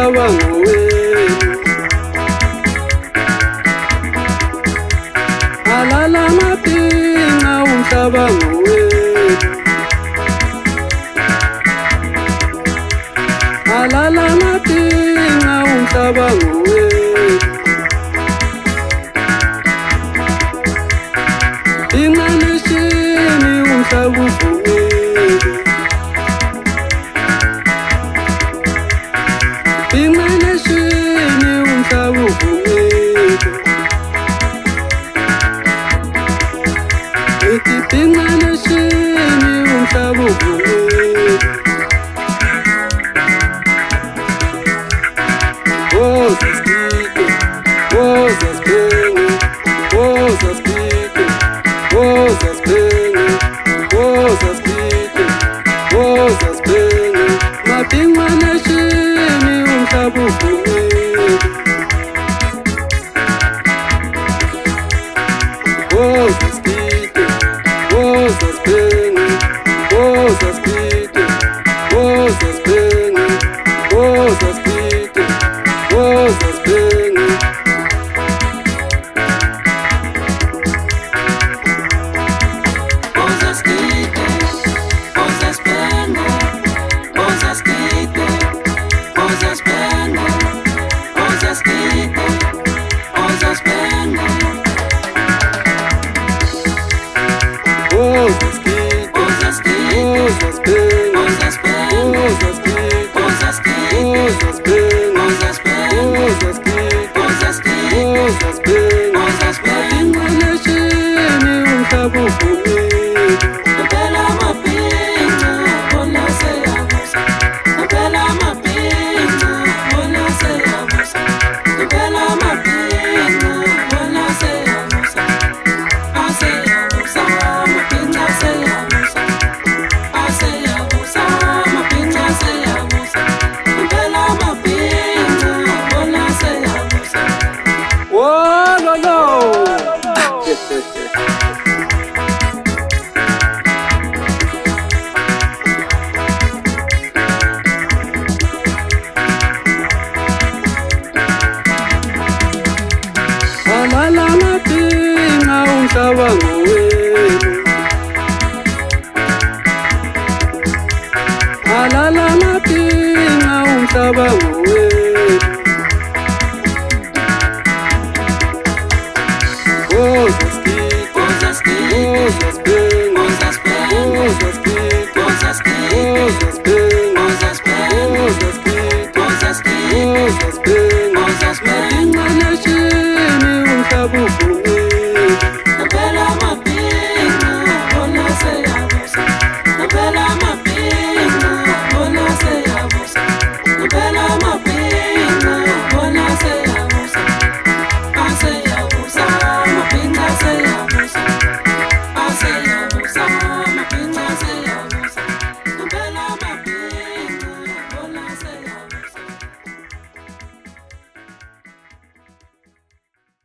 umcabango wenu. Alala mapinga umcabango wenu. Alala mapinga umcabango wenu. Inganeshini umhlaba uvumile. Inganeshini umhlaba uvumile. Ithi inganeshini umhlaba uvumile. Woza Spike, woza Spenge, woza Spike, woza Spenge, woza Spike, woza Spenge. Mapinga neshini umhlaba uvumile. Woza Spike, woza Spenge, woza Spike, woza Spenge, woza Spike, woza Spenge. Woza Spike, woza Spenge, woza Spenge, woza Spenge, woza Spike, woza Spenge, woza Spike, woza Spenge. Mapinga neshini umhlaba uvumile. Ngempela mapinga, bona seyabusa. Ngempela mapinga, bona seyabusa. Ngempela mapinga, bona seyabusa. Aseyabusa, mapinga seyabusa. Aseyabusa, mapinga seyabusa. Ngempela mapinga, bona seyabusa. Oh, no, no. Alala mapinga umcabango wenu. Alala mapinga umcabango